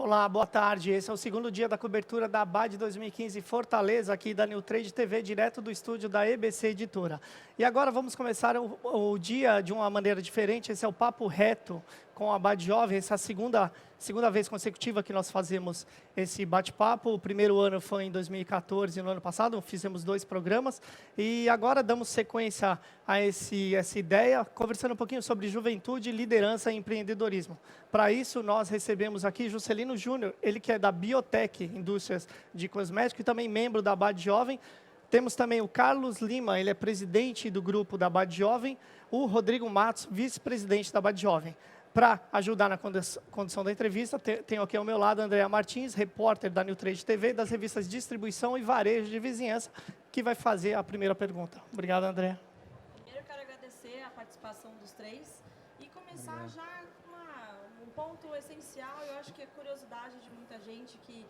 Olá, boa tarde. Esse é o segundo dia da cobertura da ABAD 2015 Fortaleza, aqui da New Trade TV, direto do estúdio da EBC Editora. E agora vamos começar o dia de uma maneira diferente. Esse é o Papo Reto com a ABAD Jovem. Essa é a segunda vez consecutiva que nós fazemos esse bate-papo. O primeiro ano foi em 2014, no ano passado, fizemos 2 programas. E agora damos sequência a essa ideia, conversando um pouquinho sobre juventude, liderança e empreendedorismo. Para isso, nós recebemos aqui Juscelino Júnior, ele que é da Biotech, Indústrias de Cosméticos, e também membro da ABAD Jovem. Temos também o Carlos Lima, ele é presidente do grupo da ABAD Jovem, o Rodrigo Matos, vice-presidente da ABAD Jovem. Para ajudar na condução da entrevista, tenho aqui ao meu lado a Andrea Martins, repórter da New Trade TV, das revistas Distribuição e Varejo de Vizinhança, que vai fazer a primeira pergunta. Obrigado, Andrea. Primeiro, eu quero agradecer a participação dos três e começar já com um ponto essencial. Eu acho que é a curiosidade de muita gente que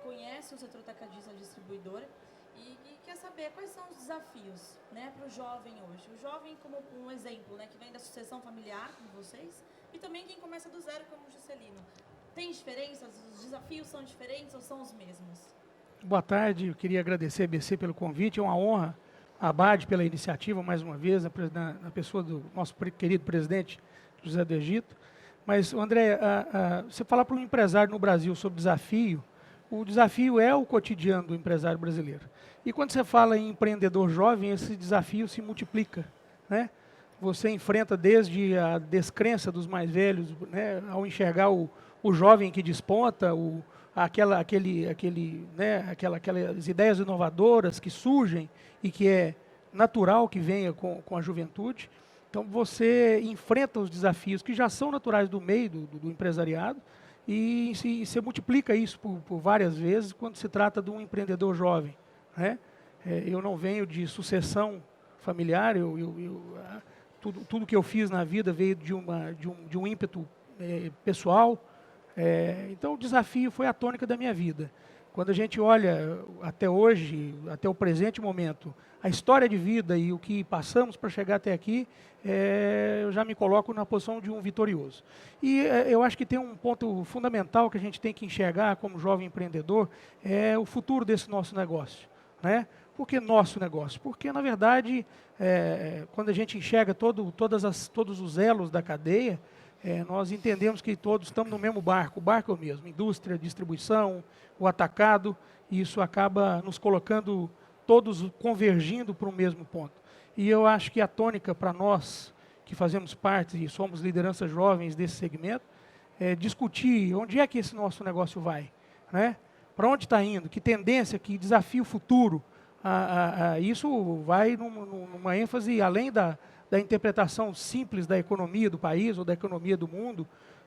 conhece o setor atacadista distribuidor e quer saber quais são os desafios, né, para o jovem hoje. O jovem como um exemplo, né, que vem da sucessão familiar, como vocês, e também quem começa do zero, como o Juscelino. Tem diferenças? Os desafios são diferentes ou são os mesmos? Boa tarde, eu queria agradecer a EBC pelo convite, é uma honra a ABAD pela iniciativa, mais uma vez, na pessoa do nosso querido presidente José do Egito. Mas, André, você falar para um empresário no Brasil sobre desafio, o desafio é o cotidiano do empresário brasileiro. E quando você fala em empreendedor jovem, esse desafio se multiplica, né? Você enfrenta desde a descrença dos mais velhos, né, ao enxergar o jovem que desponta, aquelas ideias inovadoras que surgem e que é natural que venha com a juventude. Então, você enfrenta os desafios que já são naturais do meio do empresariado e você multiplica isso por várias vezes quando se trata de um empreendedor jovem, né? Eu não venho de sucessão familiar, tudo que eu fiz na vida veio de um ímpeto pessoal. Então, o desafio foi a tônica da minha vida. Quando a gente olha até hoje, até o presente momento, a história de vida e o que passamos para chegar até aqui, eu já me coloco na posição de um vitorioso. E eu acho que tem um ponto fundamental que a gente tem que enxergar como jovem empreendedor, é o futuro desse nosso negócio, né? Por que nosso negócio? Porque, na verdade, quando a gente enxerga todos os elos da cadeia, nós entendemos que todos estamos no mesmo barco, o barco é o mesmo, indústria, distribuição, o atacado, e isso acaba nos colocando todos convergindo para o mesmo ponto. E eu acho que a tônica para nós, que fazemos parte e somos lideranças jovens desse segmento, é discutir onde é que esse nosso negócio vai, né? Para onde está indo, que tendência, que desafio futuro. Isso vai numa ênfase além da interpretação simples da economia do país ou da economia do mundo,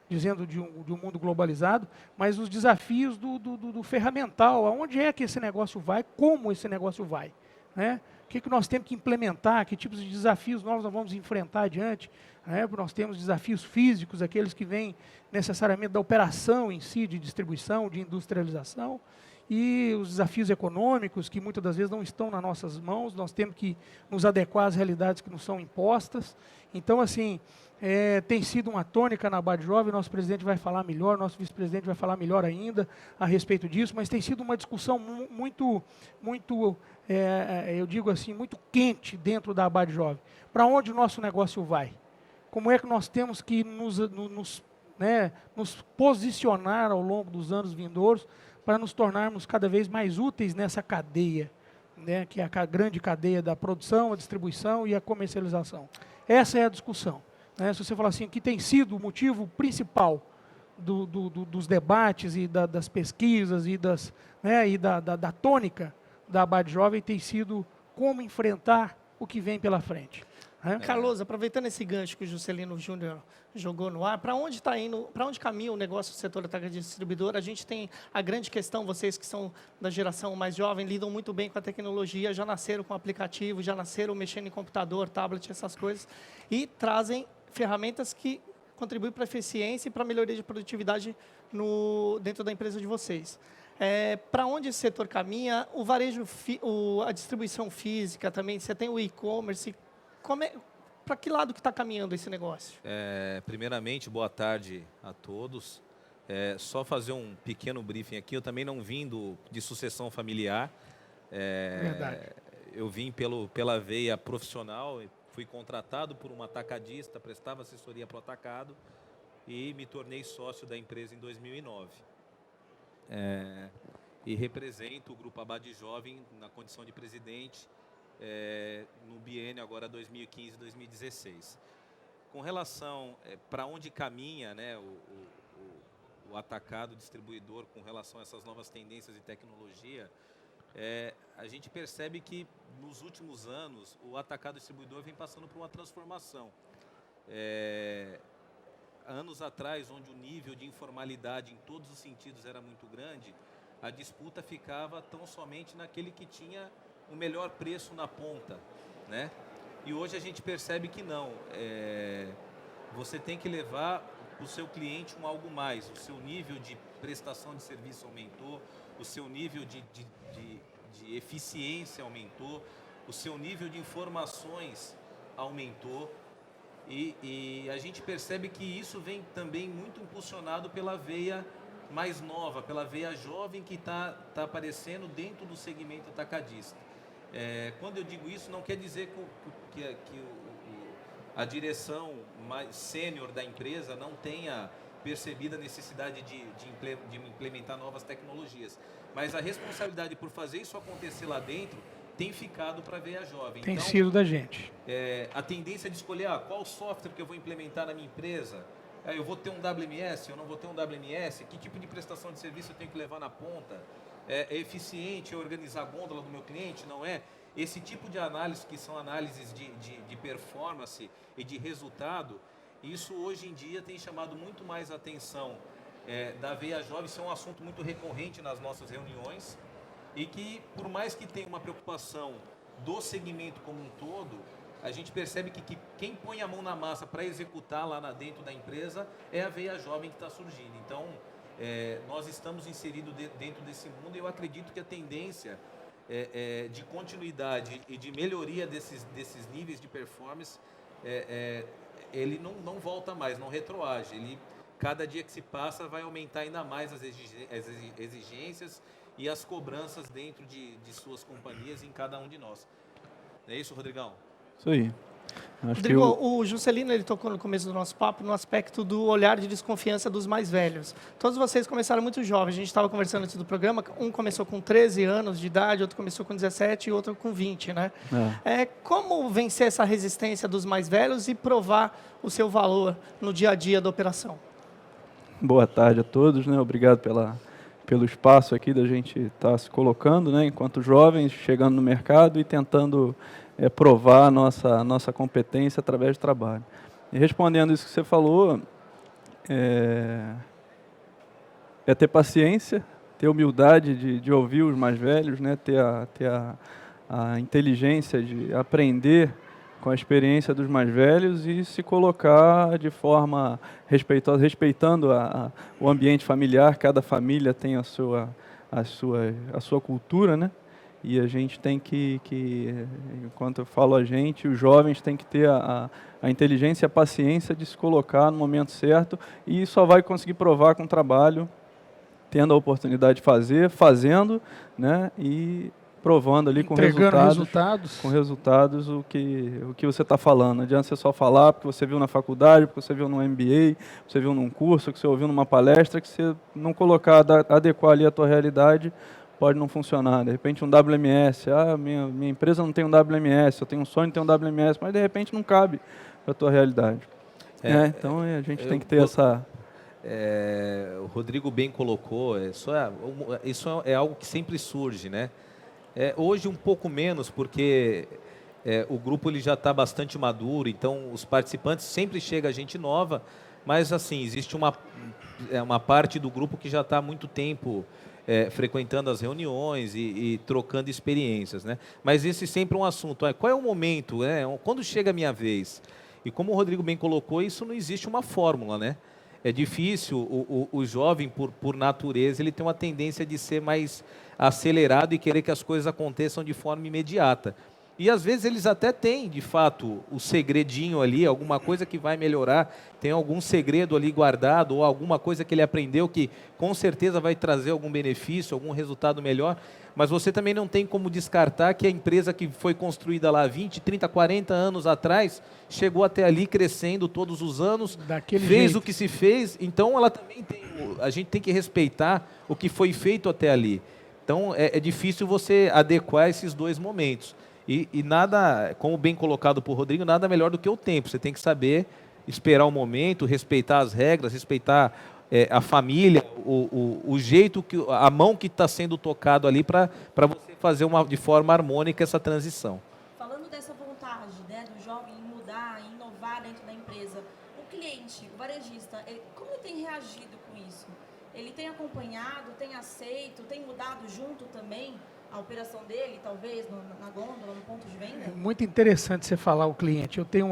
dizendo de um mundo globalizado, mas os desafios do ferramental, aonde é que esse negócio vai, como esse negócio vai, né? O que nós temos que implementar, que tipos de desafios nós vamos enfrentar adiante, né? Nós temos desafios físicos, aqueles que vêm necessariamente da operação em si, de distribuição, de industrialização, e os desafios econômicos, que muitas das vezes não estão nas nossas mãos, nós temos que nos adequar às realidades que nos são impostas. Então, assim, tem sido uma tônica na ABAD Jovem, nosso presidente vai falar melhor, nosso vice-presidente vai falar melhor ainda a respeito disso, mas tem sido uma discussão muito, eu digo assim, muito quente dentro da ABAD Jovem. Para onde o nosso negócio vai? Como é que nós temos que nos posicionar ao longo dos anos vindouros para nos tornarmos cada vez mais úteis nessa cadeia, né, que é a grande cadeia da produção, a distribuição e a comercialização. Essa é a discussão, né? Se você falar assim, que tem sido o motivo principal dos debates e das pesquisas e da tônica da ABAD Jovem, tem sido como enfrentar o que vem pela frente. Carlos, aproveitando esse gancho que o Juscelino Júnior jogou no ar, para onde está indo, para onde caminha o negócio do setor atacadista distribuidor? A gente tem a grande questão, vocês que são da geração mais jovem, lidam muito bem com a tecnologia, já nasceram com aplicativo, já nasceram mexendo em computador, tablet, essas coisas, e trazem ferramentas que contribuem para a eficiência e para a melhoria de produtividade dentro da empresa de vocês. Para onde esse setor caminha? O varejo, a distribuição física também, você tem o e-commerce. Para que lado que está caminhando esse negócio? Primeiramente, boa tarde a todos. Só fazer um pequeno briefing aqui, eu também não vim de sucessão familiar. Verdade. Eu vim pela veia profissional, fui contratado por um atacadista, prestava assessoria para o atacado e me tornei sócio da empresa em 2009. E represento o Grupo Abade Jovem na condição de presidente no biênio agora 2015-2016. Com relação para onde caminha, né, o atacado distribuidor com relação a essas novas tendências de tecnologia, a gente percebe que nos últimos anos o atacado distribuidor vem passando por uma transformação. Anos atrás, onde o nível de informalidade em todos os sentidos era muito grande, a disputa ficava tão somente naquele que tinha o melhor preço na ponta, né? E hoje a gente percebe que não. Você tem que levar para o seu cliente algo mais. O seu nível de prestação de serviço aumentou, o seu nível de eficiência aumentou, o seu nível de informações aumentou. E a gente percebe que isso vem também muito impulsionado pela veia mais nova, pela veia jovem que está aparecendo dentro do segmento atacadista. Quando eu digo isso, não quer dizer que a direção mais sênior da empresa não tenha percebido a necessidade de implementar novas tecnologias. Mas a responsabilidade por fazer isso acontecer lá dentro tem ficado para a veia jovem. Tem então, sido da gente. A tendência de escolher qual software que eu vou implementar na minha empresa, eu vou ter um WMS, eu não vou ter um WMS, que tipo de prestação de serviço eu tenho que levar na ponta, é eficiente eu organizar a gôndola do meu cliente, não é? Esse tipo de análise, que são análises de performance e de resultado, isso hoje em dia tem chamado muito mais a atenção da veia jovem. Isso é um assunto muito recorrente nas nossas reuniões e que, por mais que tenha uma preocupação do segmento como um todo, a gente percebe que quem põe a mão na massa para executar lá dentro da empresa é a veia jovem que está surgindo. Então, nós estamos inseridos dentro desse mundo e eu acredito que a tendência de continuidade e de melhoria desses níveis de performance, ele não volta mais, não retroage. Ele, cada dia que se passa, vai aumentar ainda mais as exigências e as cobranças dentro de suas companhias em cada um de nós. Não é isso, Rodrigão? Isso aí. Acho Rodrigo, o Juscelino ele tocou no começo do nosso papo no aspecto do olhar de desconfiança dos mais velhos. Todos vocês começaram muito jovens. A gente estava conversando antes do programa. Um começou com 13 anos de idade, outro começou com 17 e outro com 20, né? Como vencer essa resistência dos mais velhos e provar o seu valor no dia a dia da operação? Boa tarde a todos, né? Obrigado pelo espaço aqui da gente estar se colocando, né? Enquanto jovens, chegando no mercado e tentando provar a nossa competência através do trabalho. E respondendo isso que você falou, é ter paciência, ter humildade de ouvir os mais velhos, né? ter a inteligência de aprender com a experiência dos mais velhos e se colocar de forma respeitosa, respeitando o ambiente familiar. Cada família tem a sua cultura, né? E a gente tem que, enquanto eu falo a gente, os jovens têm que ter a inteligência e a paciência de se colocar no momento certo, e só vai conseguir provar com o trabalho, tendo a oportunidade de fazer, fazendo, né? E provando ali com resultados o que você está falando. Não adianta você só falar porque você viu na faculdade, porque você viu no MBA, você viu num curso, que você ouviu numa palestra, que você não colocar, adequar ali a tua realidade, pode não funcionar. De repente um WMS, minha empresa não tem um WMS, eu tenho um sonho de ter um WMS, mas de repente não cabe para a tua realidade. Então a gente tem que ter essa... O Rodrigo bem colocou, isso é algo que sempre surge, né? Hoje um pouco menos, porque o grupo ele já está bastante maduro, então os participantes, sempre chega gente nova, mas assim, existe uma parte do grupo que já está há muito tempo frequentando as reuniões e trocando experiências, né? Mas esse sempre é um assunto, qual é o momento, quando chega a minha vez? E como o Rodrigo bem colocou, isso não existe uma fórmula, né? É difícil, o jovem, por natureza, ele tem uma tendência de ser mais acelerado e querer que as coisas aconteçam de forma imediata. E às vezes eles até têm, de fato, o segredinho ali, alguma coisa que vai melhorar, tem algum segredo ali guardado, ou alguma coisa que ele aprendeu que com certeza vai trazer algum benefício, algum resultado melhor. Mas você também não tem como descartar que a empresa que foi construída lá 20, 30, 40 anos atrás, chegou até ali crescendo todos os anos, Daquele fez jeito. o que se fez, então ela também tem, a gente tem que respeitar o que foi feito até ali. Então é difícil você adequar esses dois momentos. E nada, como bem colocado por Rodrigo, nada melhor do que o tempo. Você tem que saber esperar o momento, respeitar as regras, respeitar a família, o jeito, a mão que está sendo tocado ali para você fazer de forma harmônica essa transição. Falando dessa vontade, né, do jovem em mudar, em inovar dentro da empresa, o cliente, o varejista, como ele tem reagido com isso? Ele tem acompanhado, tem aceito, tem mudado junto também a operação dele, talvez, na gôndola, no ponto de venda? É muito interessante você falar o cliente. Eu tenho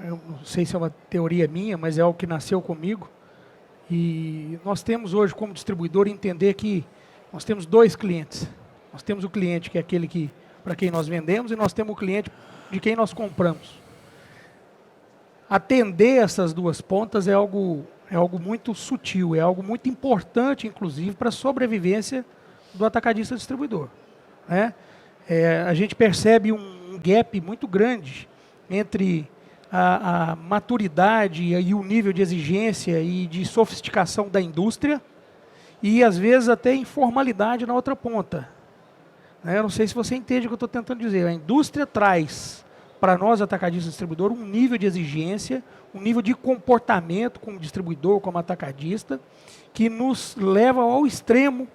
eu não sei se é uma teoria minha, mas é algo que nasceu comigo. E nós temos hoje, como distribuidor, entender que nós temos dois clientes. Nós temos o cliente que é aquele para quem nós vendemos, e nós temos o cliente de quem nós compramos. Atender essas duas pontas é algo muito sutil, é algo muito importante, inclusive, para a sobrevivência do atacadista distribuidor, né? A gente percebe um gap muito grande entre a maturidade e o nível de exigência e de sofisticação da indústria e, às vezes, até informalidade na outra ponta, né? Eu não sei se você entende o que eu estou tentando dizer. A indústria traz para nós, atacadista distribuidor, um nível de exigência, um nível de comportamento como distribuidor, como atacadista, que nos leva ao extremo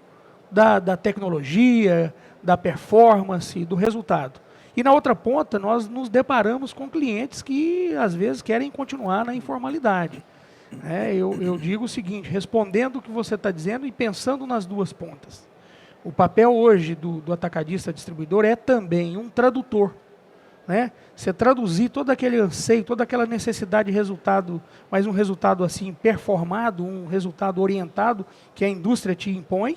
da tecnologia, da performance, do resultado. E na outra ponta, nós nos deparamos com clientes que, às vezes, querem continuar na informalidade. Eu digo o seguinte, respondendo o que você está dizendo e pensando nas duas pontas. O papel hoje do atacadista distribuidor é também um tradutor, né? Você traduzir todo aquele anseio, toda aquela necessidade de resultado, mas um resultado assim performado, um resultado orientado que a indústria te impõe,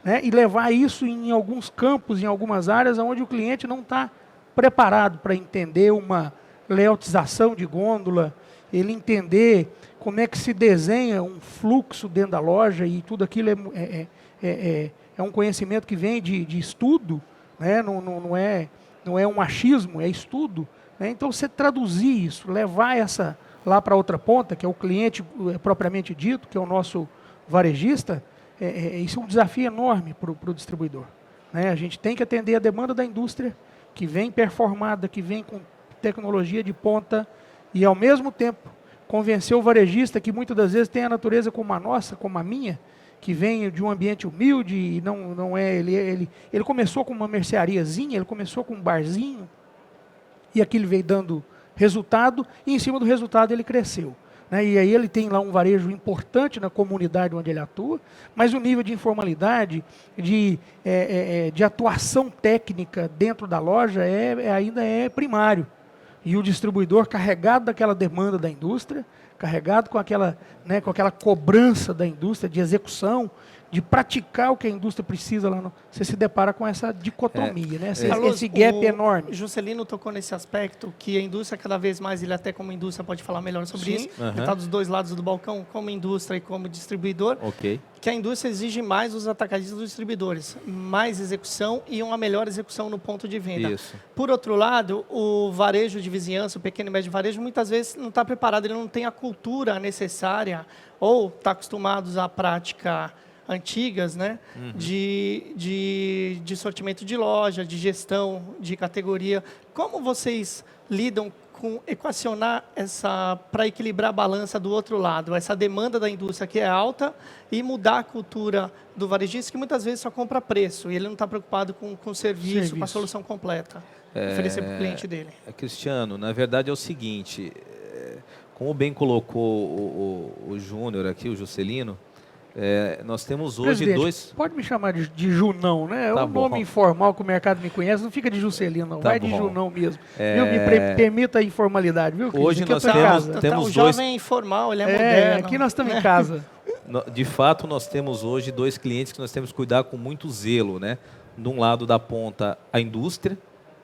né? E levar isso em alguns campos, em algumas áreas onde o cliente não está preparado para entender uma layoutização de gôndola, ele entender como é que se desenha um fluxo dentro da loja, e tudo aquilo é um conhecimento que vem de estudo, né? Não é um achismo, é estudo, né? Então, você traduzir isso, levar essa lá para outra ponta, que é o cliente propriamente dito, que é o nosso varejista, isso é um desafio enorme para o distribuidor, né? A gente tem que atender a demanda da indústria, que vem performada, que vem com tecnologia de ponta, e, ao mesmo tempo, convencer o varejista, que muitas das vezes tem a natureza como a nossa, como a minha, que vem de um ambiente humilde, e não é, ele começou com uma merceariazinha, ele começou com um barzinho, e aquilo veio dando resultado, e em cima do resultado ele cresceu, né? E aí ele tem lá um varejo importante na comunidade onde ele atua, mas o nível de informalidade, de atuação técnica dentro da loja ainda é primário. E o distribuidor, carregado daquela demanda da indústria, carregado com aquela cobrança da indústria de execução, de praticar o que a indústria precisa lá, você se depara com essa dicotomia, né? Esse gap enorme. Juscelino tocou nesse aspecto, que a indústria, cada vez mais, ele até como indústria pode falar melhor sobre isso, ele está dos dois lados do balcão, como indústria e como distribuidor, que a indústria exige mais dos atacadistas dos distribuidores, mais execução e uma melhor execução no ponto de venda. Isso. Por outro lado, o varejo de vizinhança, o pequeno e médio varejo, muitas vezes não está preparado, ele não tem a cultura necessária, ou está acostumado à prática antigas, né? De sortimento de loja, de gestão, de categoria. Como vocês lidam com equacionar para equilibrar a balança do outro lado, essa demanda da indústria que é alta, e mudar a cultura do varejista, que muitas vezes só compra preço, e ele não está preocupado com o serviço, com a solução completa, oferecer para o cliente dele? Cristiano, na verdade é o seguinte, como bem colocou o Júnior aqui, o Juscelino, nós temos hoje Presidente, pode me chamar de Junão, né? É um nome informal que o mercado me conhece, não fica de Juscelino, não. Vai de Junão mesmo. Viu? Me permita a informalidade, viu? Hoje nós temos o jovem informal, ele é moderno. Aqui nós estamos em casa. De fato, nós temos hoje dois clientes que nós temos que cuidar com muito zelo, né? De um lado da ponta, a indústria,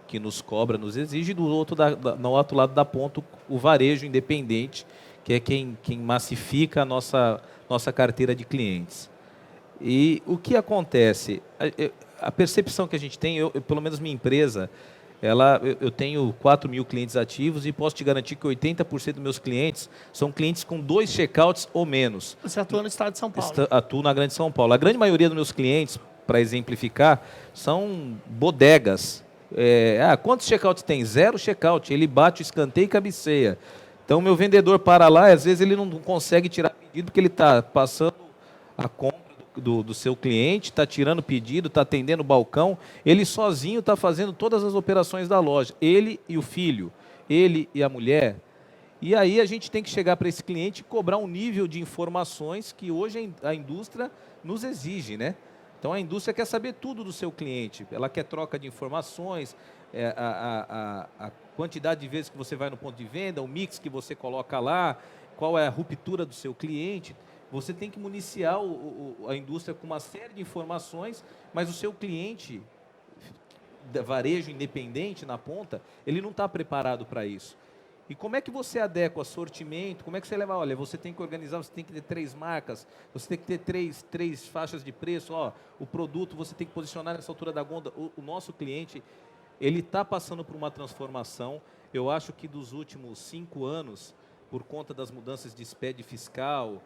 que nos cobra, nos exige, e do outro, no outro lado da ponta, o varejo independente, que é quem massifica a nossa carteira de clientes. E o que acontece? A percepção que a gente tem, pelo menos minha empresa, eu tenho 4 mil clientes ativos e posso te garantir que 80% dos meus clientes são clientes com 2 checkouts ou menos. Você atua no estado de São Paulo. Atuo na Grande São Paulo. A grande maioria dos meus clientes, para exemplificar, são bodegas. Quantos checkouts tem? 0 checkout. Ele bate o escanteio e cabeceia. Então, meu vendedor para lá e às vezes ele não consegue tirar pedido porque ele está passando a compra do seu cliente, está tirando pedido, está atendendo o balcão. Ele sozinho está fazendo todas as operações da loja. Ele e o filho, ele e a mulher. E aí a gente tem que chegar para esse cliente e cobrar um nível de informações que hoje a indústria nos exige, né? Então a indústria quer saber tudo do seu cliente. Ela quer troca de informações, a quantidade de vezes que você vai no ponto de venda, o mix que você coloca lá, qual é a ruptura do seu cliente. Você tem que municiar a indústria com uma série de informações, mas o seu cliente, varejo independente na ponta, ele não está preparado para isso. E como é que você adequa o sortimento? Como é que você leva? Olha, você tem que organizar, você tem que ter 3 marcas, você tem que ter três faixas de preço. O produto você tem que posicionar nessa altura da gonda. O nosso cliente, ele está passando por uma transformação. Eu acho que dos últimos 5 anos, por conta das mudanças de SPED fiscal,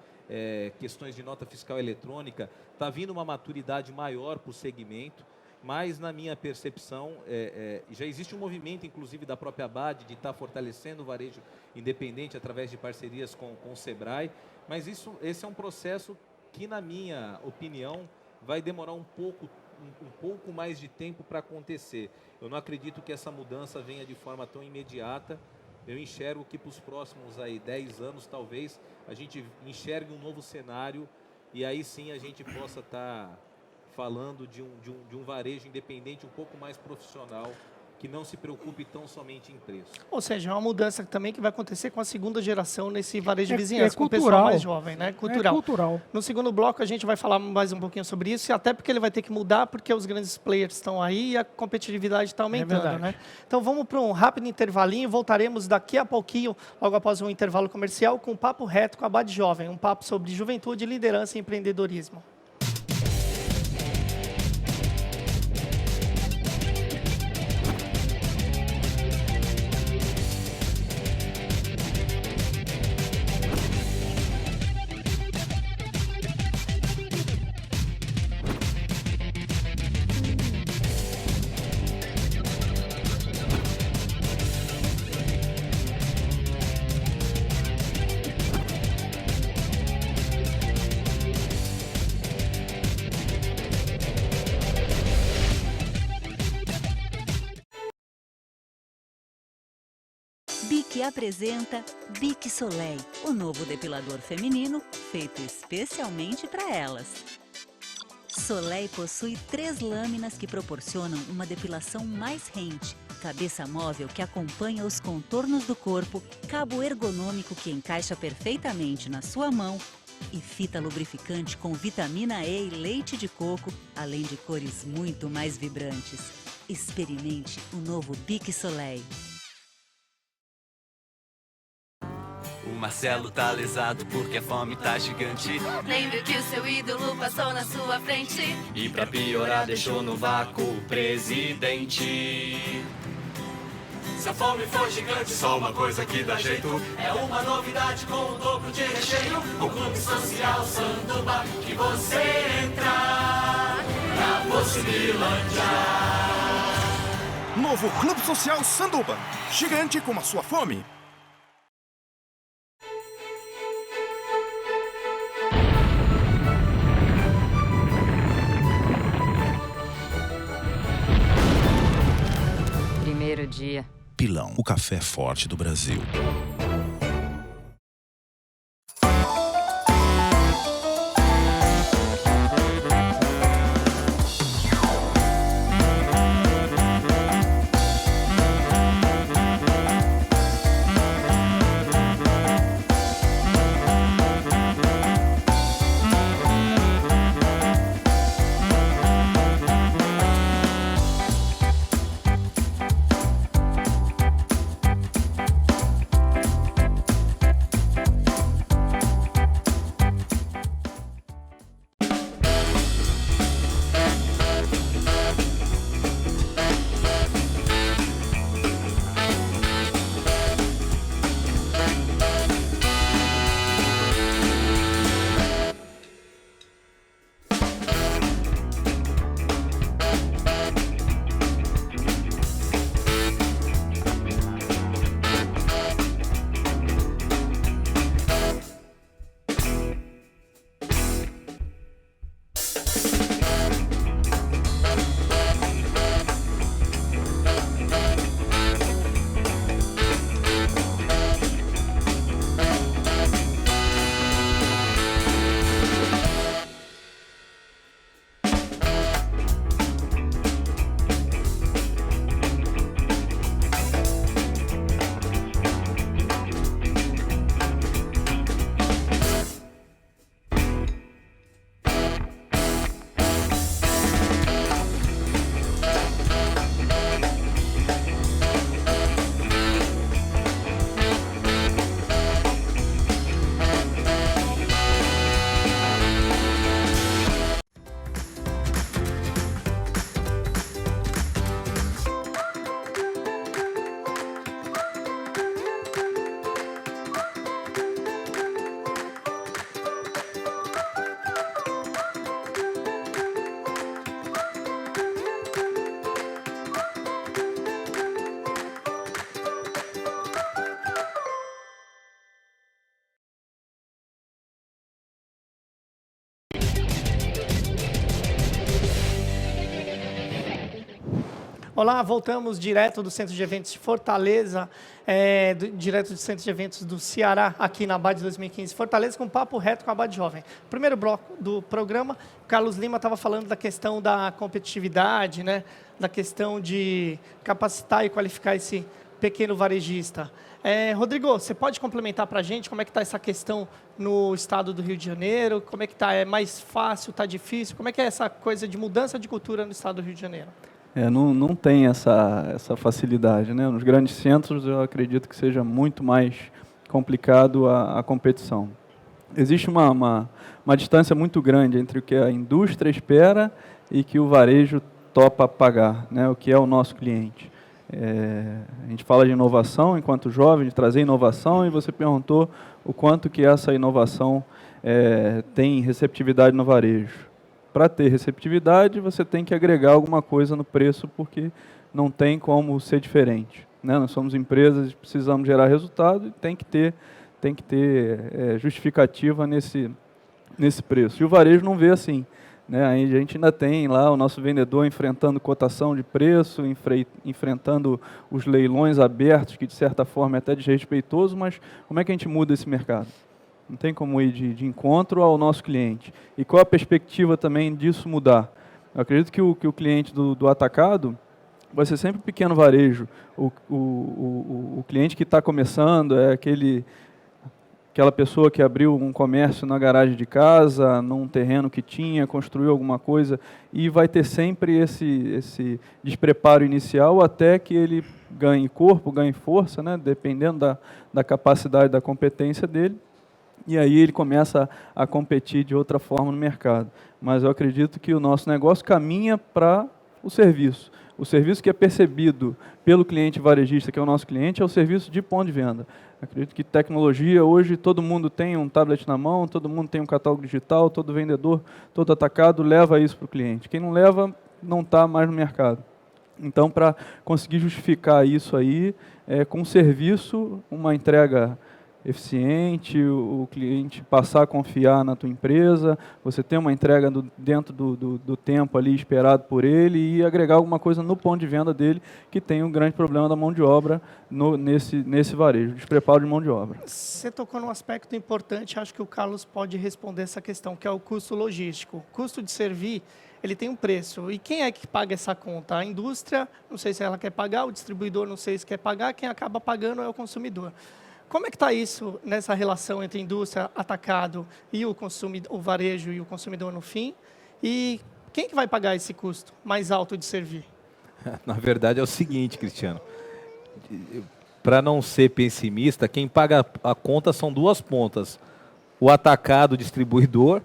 questões de nota fiscal eletrônica, está vindo uma maturidade maior para o segmento, mas na minha percepção, já existe um movimento, inclusive da própria ABAD, de estar fortalecendo o varejo independente através de parcerias com o Sebrae, mas esse é um processo que, na minha opinião, vai demorar um pouco mais de tempo para acontecer. Eu não acredito que essa mudança venha de forma tão imediata. Eu enxergo que para os próximos 10 anos, talvez, a gente enxergue um novo cenário e aí sim a gente possa estar falando de um varejo independente um pouco mais profissional, que não se preocupe tão somente em preço. Ou seja, é uma mudança também que vai acontecer com a segunda geração nesse varejo de vizinhança, cultural. com o pessoal mais jovem, né? Cultural. É cultural. No segundo bloco a gente vai falar mais um pouquinho sobre isso, e até porque ele vai ter que mudar, porque os grandes players estão aí e a competitividade está aumentando, né? Então vamos para um rápido intervalinho e voltaremos daqui a pouquinho, logo após um intervalo comercial, com um papo reto com a ABAD Jovem, um papo sobre juventude, liderança e empreendedorismo. BIC apresenta BIC Soleil, o novo depilador feminino feito especialmente para elas. Soleil possui 3 lâminas que proporcionam uma depilação mais rente, cabeça móvel que acompanha os contornos do corpo, cabo ergonômico que encaixa perfeitamente na sua mão e fita lubrificante com vitamina E e leite de coco, além de cores muito mais vibrantes. Experimente o novo BIC Soleil. O Marcelo tá lesado porque a fome tá gigante. Lembre que o seu ídolo passou na sua frente. E pra piorar deixou no vácuo o presidente. Se a fome for gigante, só uma coisa que dá jeito. É uma novidade com o dobro de recheio. O Clube Social Sanduba, que você entra na Possibilândia. Novo Clube Social Sanduba, gigante como a sua fome. Primeiro dia. Pilão, o café forte do Brasil. Olá, voltamos direto do Centro de Eventos de Fortaleza, direto do Centro de Eventos do Ceará, aqui na ABAD 2015 Fortaleza, com papo reto com a ABAD Jovem. Primeiro bloco do programa, o Carlos Lima estava falando da questão da competitividade, né? Da questão de capacitar e qualificar esse pequeno varejista. Rodrigo, você pode complementar para a gente como é que está essa questão no estado do Rio de Janeiro? Como é que está? É mais fácil, está difícil? Como é que é essa coisa de mudança de cultura no estado do Rio de Janeiro? Não tem essa facilidade, né? Nos grandes centros, eu acredito que seja muito mais complicado a competição. Existe uma distância muito grande entre o que a indústria espera e que o varejo topa pagar, né? O que é o nosso cliente. A gente fala de inovação enquanto jovem, de trazer inovação, e você perguntou o quanto que essa inovação tem receptividade no varejo. Para ter receptividade, você tem que agregar alguma coisa no preço, porque não tem como ser diferente, né? Nós somos empresas, precisamos gerar resultado e tem que ter justificativa nesse preço. E o varejo não vê assim, né? A gente ainda tem lá o nosso vendedor enfrentando cotação de preço, enfrentando os leilões abertos, que de certa forma é até desrespeitoso, mas como é que a gente muda esse mercado? Não tem como ir de encontro ao nosso cliente. E qual a perspectiva também disso mudar? Eu acredito que o cliente do atacado vai ser sempre um pequeno varejo. O cliente que está começando é aquela pessoa que abriu um comércio na garagem de casa, num terreno que tinha, construiu alguma coisa, e vai ter sempre esse despreparo inicial até que ele ganhe corpo, ganhe força, né, dependendo da capacidade, da competência dele. E aí ele começa a competir de outra forma no mercado. Mas eu acredito que o nosso negócio caminha para o serviço. O serviço que é percebido pelo cliente varejista, que é o nosso cliente, é o serviço de ponto de venda. Acredito que tecnologia, hoje todo mundo tem um tablet na mão, todo mundo tem um catálogo digital, todo vendedor, todo atacado leva isso para o cliente. Quem não leva, não está mais no mercado. Então, para conseguir justificar isso aí, com serviço, uma entrega eficiente, o cliente passar a confiar na tua empresa, você ter uma entrega dentro do tempo ali esperado por ele e agregar alguma coisa no ponto de venda dele, que tem um grande problema da mão de obra nesse varejo, despreparo de mão de obra. Você tocou num aspecto importante, acho que o Carlos pode responder essa questão, que é o custo logístico. O custo de servir, ele tem um preço. E quem é que paga essa conta? A indústria, não sei se ela quer pagar, o distribuidor, não sei se quer pagar, quem acaba pagando é o consumidor. Como é que está isso nessa relação entre indústria, atacado e o varejo e o consumidor no fim? E quem que vai pagar esse custo mais alto de servir? Na verdade é o seguinte, Cristiano. Para não ser pessimista, quem paga a conta são duas pontas. O atacado, o distribuidor,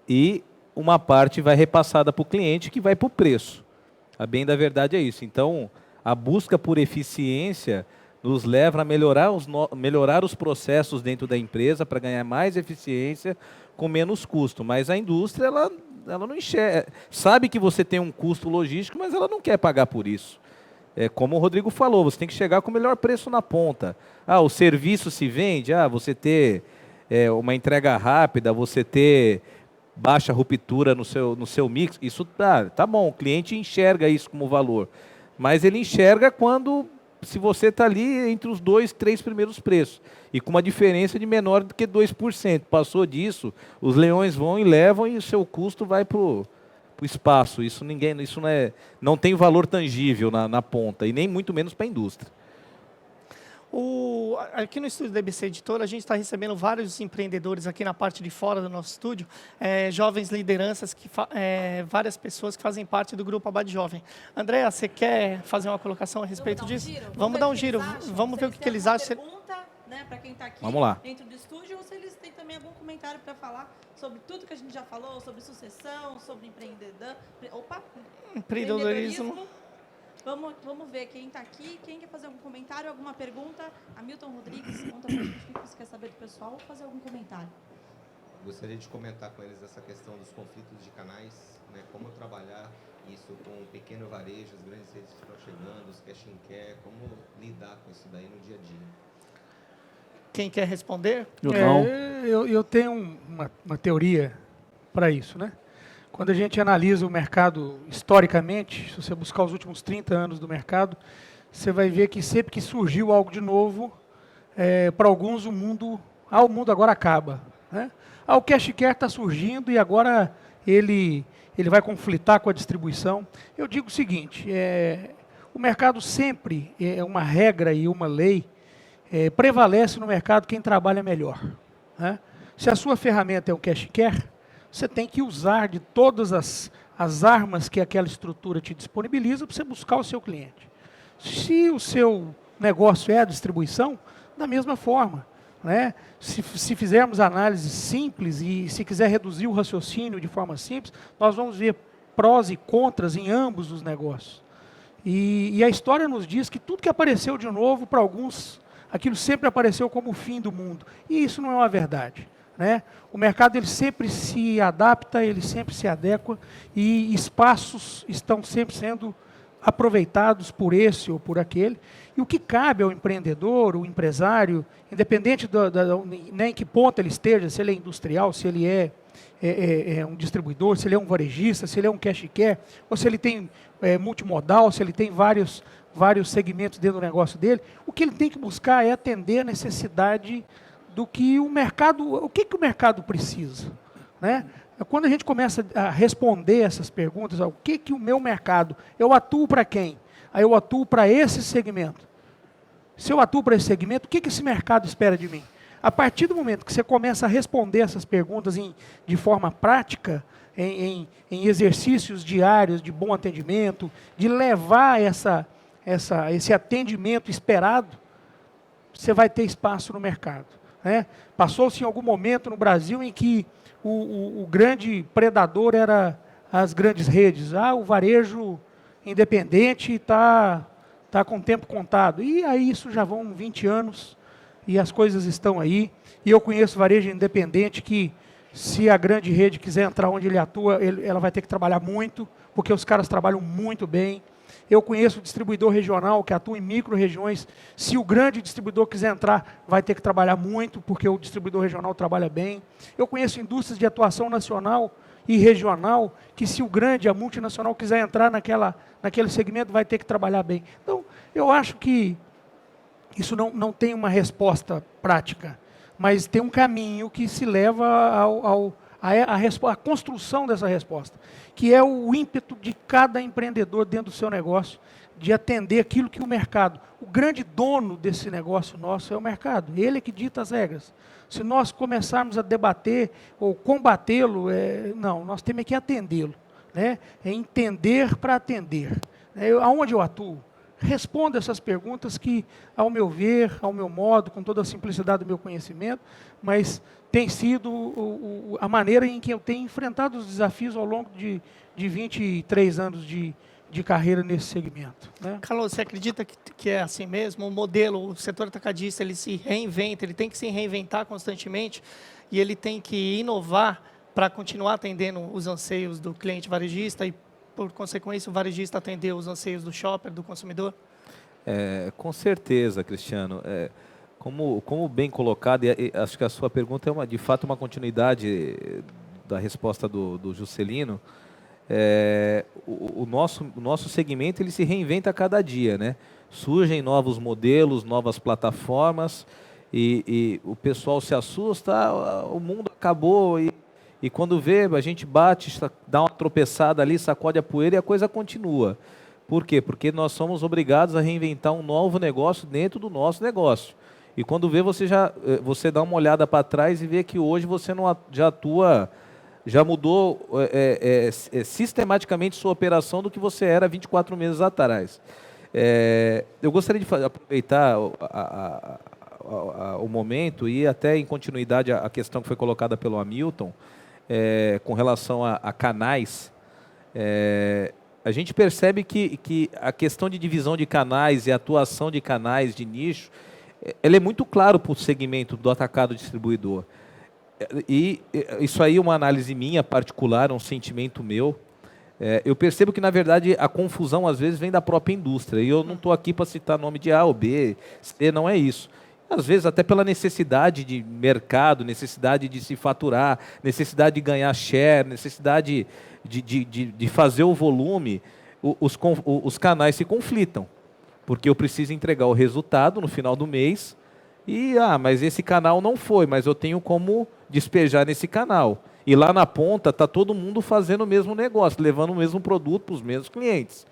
e uma parte vai repassada para o cliente, que vai para o preço. A bem da verdade é isso. Então, a busca por eficiência nos leva a melhorar os processos dentro da empresa para ganhar mais eficiência com menos custo. Mas a indústria, ela não enxerga. Sabe que você tem um custo logístico, mas ela não quer pagar por isso. Como o Rodrigo falou, você tem que chegar com o melhor preço na ponta. O serviço se vende, você ter uma entrega rápida, você ter baixa ruptura no seu mix, isso tá bom, o cliente enxerga isso como valor. Mas ele enxerga se você está ali entre os 2, 3 primeiros preços, e com uma diferença de menor do que 2%. Passou disso, os leões vão e levam, e o seu custo vai para o espaço. Isso não tem valor tangível na ponta, e nem muito menos para a indústria. Aqui no estúdio da EBC Editora, a gente está recebendo vários empreendedores aqui na parte de fora do nosso estúdio, jovens lideranças, várias pessoas que fazem parte do grupo ABAD Jovem. Andréa, você quer fazer uma colocação a respeito disso? Vamos dar um giro, vamos ver o que eles acham. Pergunta, né, para quem está aqui dentro do estúdio, ou se eles têm também algum comentário para falar sobre tudo que a gente já falou, sobre sucessão, sobre empreendedorismo. Vamos ver quem está aqui, quem quer fazer algum comentário, alguma pergunta. Hamilton Rodrigues, conta pra gente o que você quer saber do pessoal ou fazer algum comentário. Gostaria de comentar com eles essa questão dos conflitos de canais, né? Como trabalhar isso com o pequeno varejo, as grandes redes que estão chegando, os cash and care, como lidar com isso daí no dia a dia. Quem quer responder? Eu tenho uma teoria para isso, né? Quando a gente analisa o mercado historicamente, se você buscar os últimos 30 anos do mercado, você vai ver que sempre que surgiu algo de novo, para alguns o mundo agora acaba, né? O cash care está surgindo e agora ele vai conflitar com a distribuição. Eu digo o seguinte, o mercado sempre, é uma regra e uma lei, prevalece no mercado quem trabalha melhor, né? Se a sua ferramenta é o cash care, você tem que usar de todas as armas que aquela estrutura te disponibiliza para você buscar o seu cliente. Se o seu negócio é a distribuição, da mesma forma, né? Se fizermos análises simples e se quiser reduzir o raciocínio de forma simples, nós vamos ver prós e contras em ambos os negócios. E a história nos diz que tudo que apareceu de novo, para alguns, aquilo sempre apareceu como o fim do mundo. E isso não é uma verdade, né? O mercado ele sempre se adapta, ele sempre se adequa e espaços estão sempre sendo aproveitados por esse ou por aquele. E o que cabe ao empreendedor, o empresário, independente nem em que ponto ele esteja, se ele é industrial, se ele é um distribuidor, se ele é um varejista, se ele é um cash care, ou se ele tem multimodal, se ele tem vários segmentos dentro do negócio dele, o que ele tem que buscar é atender a necessidade do que o mercado, o que o mercado precisa, né? Quando a gente começa a responder essas perguntas, o que o meu mercado, eu atuo para quem? Aí eu atuo para esse segmento. Se eu atuo para esse segmento, o que esse mercado espera de mim? A partir do momento que você começa a responder essas perguntas de forma prática, em exercícios diários de bom atendimento, de levar esse atendimento esperado, você vai ter espaço no mercado, né? Passou-se em algum momento no Brasil em que o grande predador era as grandes redes. O varejo independente está com o tempo contado. E aí isso já vão 20 anos e as coisas estão aí. E eu conheço varejo independente que, se a grande rede quiser entrar onde ele atua, ela vai ter que trabalhar muito, porque os caras trabalham muito bem. Eu conheço o distribuidor regional que atua em micro-regiões. Se o grande distribuidor quiser entrar, vai ter que trabalhar muito, porque o distribuidor regional trabalha bem. Eu conheço indústrias de atuação nacional e regional, que se o grande, a multinacional, quiser entrar naquele segmento, vai ter que trabalhar bem. Então, eu acho que isso não tem uma resposta prática, mas tem um caminho que se leva a construção dessa resposta, que é o ímpeto de cada empreendedor dentro do seu negócio, de atender aquilo que o mercado, o grande dono desse negócio nosso é o mercado, ele é que dita as regras. Se nós começarmos a debater ou combatê-lo, não, nós temos que atendê-lo, né? É entender para atender. Aonde eu atuo? Responda essas perguntas que, ao meu ver, ao meu modo, com toda a simplicidade do meu conhecimento, mas tem sido a maneira em que eu tenho enfrentado os desafios ao longo de 23 anos de carreira nesse segmento, né? Carlos, você acredita que é assim mesmo? O modelo, o setor atacadista, ele se reinventa, ele tem que se reinventar constantemente e ele tem que inovar para continuar atendendo os anseios do cliente varejista e, por consequência, o varejista atender os anseios do shopper, do consumidor? Com certeza, Cristiano. Como bem colocado, e acho que a sua pergunta é de fato uma continuidade da resposta do Juscelino. O nosso segmento ele se reinventa a cada dia, né? Surgem novos modelos, novas plataformas e o pessoal se assusta, o mundo acabou e quando vê, a gente bate, dá uma tropeçada ali, sacode a poeira e a coisa continua. Por quê? Porque nós somos obrigados a reinventar um novo negócio dentro do nosso negócio. E quando vê, você dá uma olhada para trás e vê que hoje você já atua, já mudou sistematicamente sua operação do que você era 24 meses atrás. Eu gostaria de aproveitar o momento e até em continuidade a questão que foi colocada pelo Hamilton, com relação a canais. A gente percebe que a questão de divisão de canais e atuação de canais de nicho, ela é muito claro para o segmento do atacado distribuidor. E isso aí é uma análise minha particular, um sentimento meu. Eu percebo que, na verdade, a confusão, às vezes, vem da própria indústria. E eu não estou aqui para citar nome de A ou B, C, não é isso. às vezes até pela necessidade de mercado, necessidade de se faturar, necessidade de ganhar share, necessidade de fazer o volume, os canais se conflitam. Porque eu preciso entregar o resultado no final do mês e, mas esse canal não foi, mas eu tenho como despejar nesse canal. E lá na ponta está todo mundo fazendo o mesmo negócio, levando o mesmo produto para os mesmos clientes.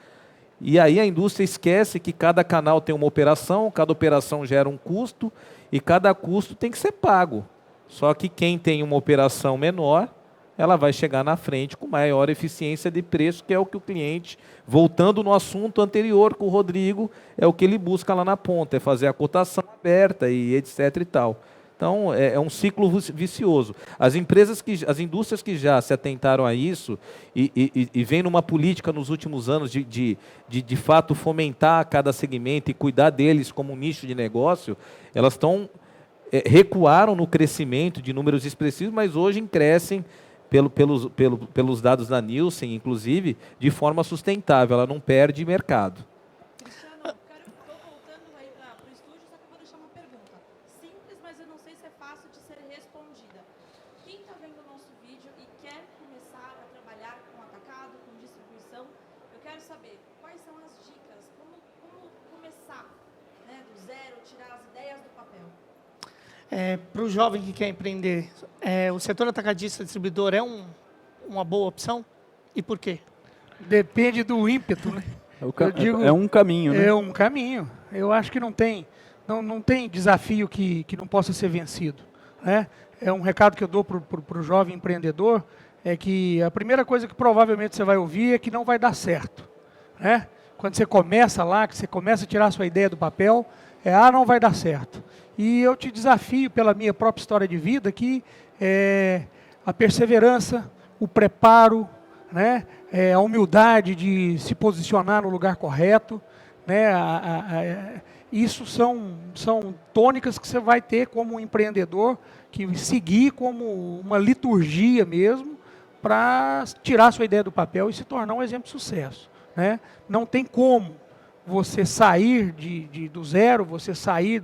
E aí a indústria esquece que cada canal tem uma operação, cada operação gera um custo e cada custo tem que ser pago. Só que quem tem uma operação menor, ela vai chegar na frente com maior eficiência de preço, que é o que o cliente, voltando no assunto anterior com o Rodrigo, é o que ele busca lá na ponta, é fazer a cotação aberta e etc e tal. Então, é um ciclo vicioso. As indústrias que já se atentaram a isso e vêm numa política nos últimos anos de fato fomentar cada segmento e cuidar deles como um nicho de negócio, elas recuaram no crescimento de números expressivos, mas hoje crescem pelos dados da Nielsen, inclusive, de forma sustentável. Ela não perde mercado. Para o jovem que quer empreender, o setor atacadista distribuidor é uma boa opção? E por quê? Depende do ímpeto, né? É um caminho, né? É um caminho. Eu acho que não tem desafio que não possa ser vencido, né? É um recado que eu dou para o jovem empreendedor, é que a primeira coisa que provavelmente você vai ouvir é que não vai dar certo, né? Quando você começa lá, que você começa a tirar a sua ideia do papel, não vai dar certo. E eu te desafio pela minha própria história de vida que a perseverança, o preparo, né, a humildade de se posicionar no lugar correto, né, isso são tônicas que você vai ter como empreendedor, que seguir como uma liturgia mesmo, para tirar a sua ideia do papel e se tornar um exemplo de sucesso, né? Não tem como você sair do zero, você sair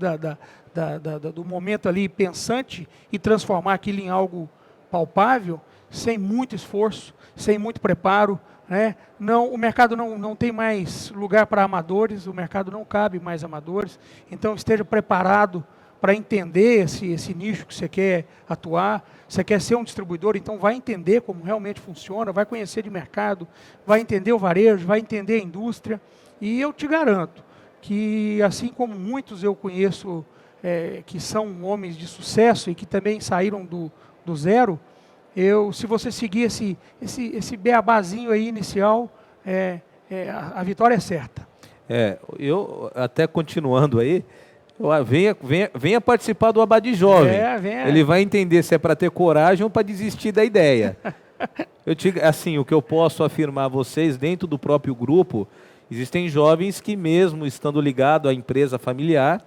do momento ali pensante e transformar aquilo em algo palpável, sem muito esforço, sem muito preparo, né? O mercado não tem mais lugar para amadores, o mercado não cabe mais amadores, então esteja preparado para entender esse nicho que você quer atuar. Você quer ser um distribuidor, então vai entender como realmente funciona, vai conhecer de mercado, vai entender o varejo, vai entender a indústria, e eu te garanto que, assim como muitos eu conheço que são homens de sucesso e que também saíram do zero, se você seguir esse beabazinho aí inicial, a vitória é certa. Eu até continuando aí, venha participar do Abade Jovem. Ele vai entender se é para ter coragem ou para desistir da ideia. Assim, o que eu posso afirmar a vocês, dentro do próprio grupo, existem jovens que, mesmo estando ligados à empresa familiar,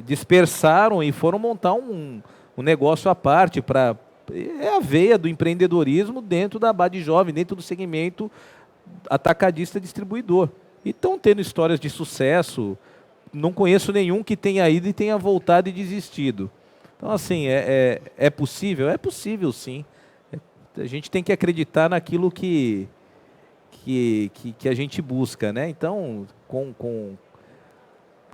dispersaram e foram montar um negócio à parte a veia do empreendedorismo dentro da Abade Jovem, dentro do segmento atacadista distribuidor. E estão tendo histórias de sucesso. Não conheço nenhum que tenha ido e tenha voltado e desistido. Então, assim, é possível? É possível, sim. A gente tem que acreditar naquilo que a gente busca, né? Então,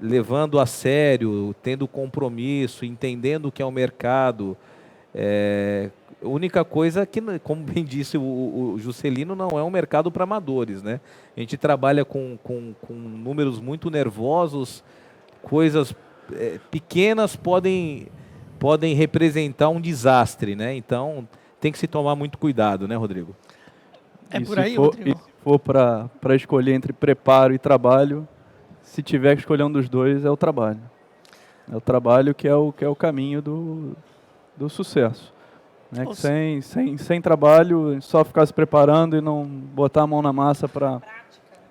levando a sério, tendo compromisso, entendendo o que é o mercado. A única coisa que, como bem disse o Juscelino, não é um mercado para amadores, né? A gente trabalha com números muito nervosos, coisas pequenas podem representar um desastre, né? Então, tem que se tomar muito cuidado, né, Rodrigo? Por aí, Rodrigo? E se for para escolher entre preparo e trabalho, se tiver que escolher um dos dois, é o trabalho. É o trabalho que é o caminho do sucesso. Né? Sem trabalho, só ficar se preparando e não botar a mão na massa para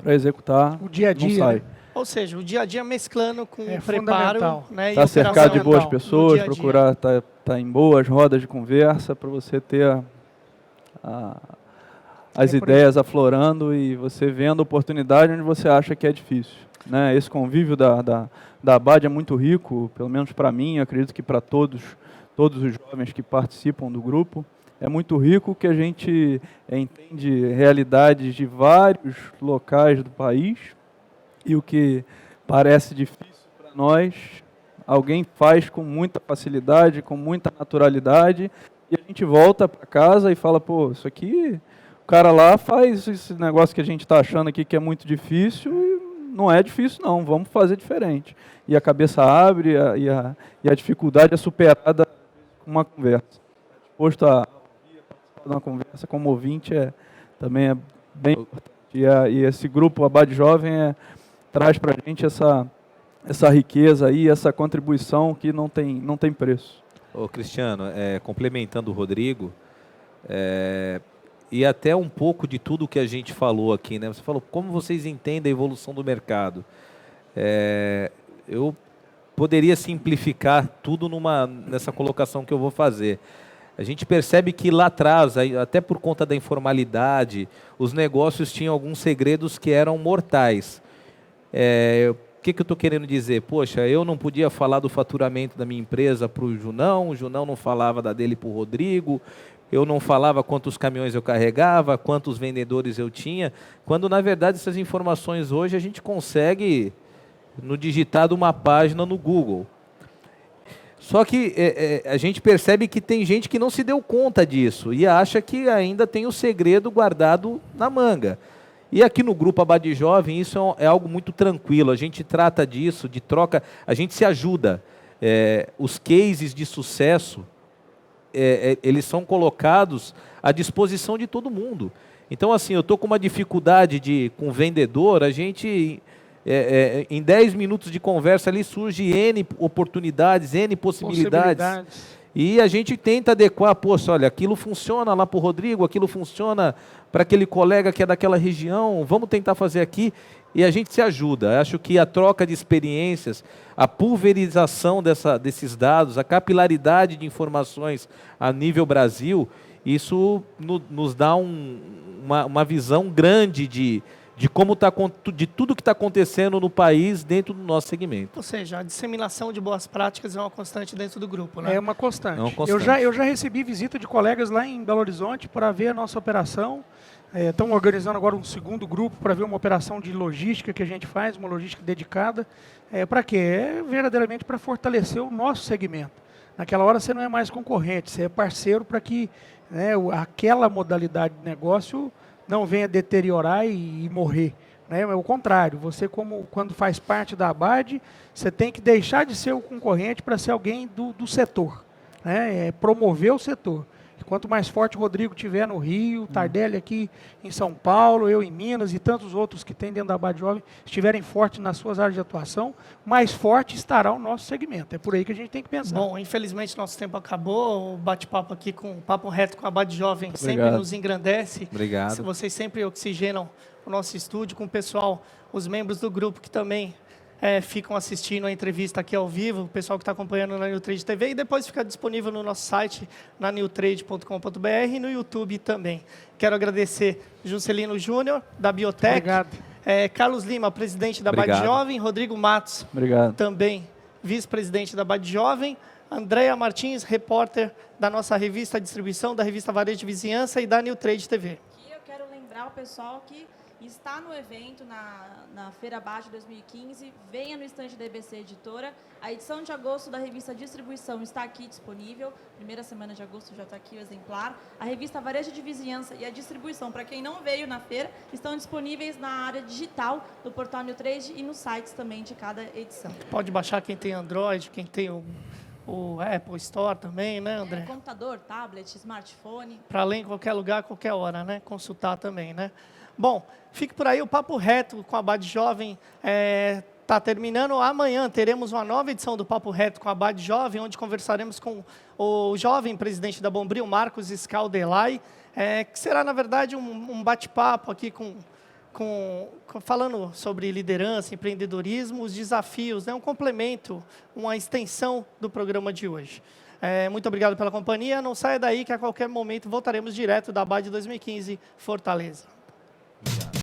executar, o dia a dia, não sai. Ou seja, o dia a dia mesclando com o preparo, né, tá cercado de boas pessoas, procurar tá em boas rodas de conversa para você ter as ideias aflorando e você vendo oportunidade onde você acha que é difícil. né? Esse convívio da ABAD é muito rico, pelo menos para mim, acredito que para todos os jovens que participam do grupo. É muito rico que a gente entende realidades de vários locais do país e o que parece difícil para nós, alguém faz com muita facilidade, com muita naturalidade, e a gente volta para casa e fala, pô, isso aqui, o cara lá faz esse negócio que a gente está achando aqui que é muito difícil, e não é difícil não, vamos fazer diferente. E a cabeça abre e a dificuldade é superada com uma conversa. Disposto a uma conversa como ouvinte também é bem importante. E esse grupo ABAD Jovem traz para a gente essa riqueza aí, essa contribuição que não tem preço. Ô Cristiano, complementando o Rodrigo, e até um pouco de tudo que a gente falou aqui, né? Você falou como vocês entendem a evolução do mercado. Eu poderia simplificar tudo nessa colocação que eu vou fazer. A gente percebe que lá atrás, até por conta da informalidade, os negócios tinham alguns segredos que eram mortais. O que eu estou querendo dizer? Poxa, eu não podia falar do faturamento da minha empresa para o Junão não falava da dele para o Rodrigo, eu não falava quantos caminhões eu carregava, quantos vendedores eu tinha, quando na verdade essas informações hoje a gente consegue no digitar de uma página no Google. Só que a gente percebe que tem gente que não se deu conta disso e acha que ainda tem o segredo guardado na manga. E aqui no Grupo ABAD Jovem isso é algo muito tranquilo, a gente trata disso, de troca, a gente se ajuda. Os cases de sucesso, eles são colocados à disposição de todo mundo. Então assim, eu estou com uma dificuldade com o vendedor, a gente... em 10 minutos de conversa ali surge N oportunidades, N possibilidades. E a gente tenta adequar, poxa, olha, aquilo funciona lá para o Rodrigo, aquilo funciona para aquele colega que é daquela região, vamos tentar fazer aqui. E a gente se ajuda. Acho que a troca de experiências, a pulverização desses dados, a capilaridade de informações a nível Brasil, isso nos dá uma visão grande de tudo que está acontecendo no país dentro do nosso segmento. Ou seja, a disseminação de boas práticas é uma constante dentro do grupo, né? É uma constante. Eu já recebi visita de colegas lá em Belo Horizonte para ver a nossa operação. Estão organizando agora um segundo grupo para ver uma operação de logística que a gente faz, uma logística dedicada. Para quê? Verdadeiramente para fortalecer o nosso segmento. Naquela hora você não é mais concorrente, você é parceiro para que aquela modalidade de negócio não venha deteriorar e morrer. É o contrário, você quando faz parte da ABAD, você tem que deixar de ser o concorrente para ser alguém do setor. Promover o setor. Quanto mais forte o Rodrigo tiver no Rio, Tardelli aqui em São Paulo, eu em Minas e tantos outros que tem dentro da ABAD Jovem, estiverem fortes nas suas áreas de atuação, mais forte estará o nosso segmento. É por aí que a gente tem que pensar. Bom, infelizmente nosso tempo acabou. O bate-papo aqui com o Papo Reto com a ABAD Jovem sempre nos engrandece. Obrigado. Vocês sempre oxigenam o nosso estúdio com o pessoal, os membros do grupo que também ficam assistindo a entrevista aqui ao vivo, o pessoal que está acompanhando na Newtrade TV, e depois fica disponível no nosso site, na newtrade.com.br e no YouTube também. Quero agradecer Juscelino Júnior, da Biotech. Obrigado. Carlos Lima, presidente da ABAD Jovem. Rodrigo Matos, também vice-presidente da ABAD Jovem. Andréa Martins, repórter da nossa revista Distribuição, da revista Varejo de Vizinhança e da Newtrade TV. Aqui eu quero lembrar o pessoal que está no evento, na Feira ABAD 2015, venha no estande da EBC Editora. A edição de agosto da revista Distribuição está aqui disponível. Primeira semana de agosto já está aqui o exemplar. A revista Varejo de Vizinhança e a Distribuição, para quem não veio na feira, estão disponíveis na área digital do portal Newtrade e nos sites também de cada edição. Pode baixar quem tem Android, quem tem o Apple Store também, né, André? Computador, tablet, smartphone. Para ler em qualquer lugar, qualquer hora, né? Consultar também, né? Bom, fique por aí, o Papo Reto com a ABAD Jovem está terminando. Amanhã teremos uma nova edição do Papo Reto com a ABAD Jovem, onde conversaremos com o jovem presidente da Bombril, Marcos Scaldelai, que será, na verdade, um bate-papo aqui falando sobre liderança, empreendedorismo, os desafios, um complemento, uma extensão do programa de hoje. Muito obrigado pela companhia. Não saia daí que a qualquer momento voltaremos direto da ABAD 2015 Fortaleza.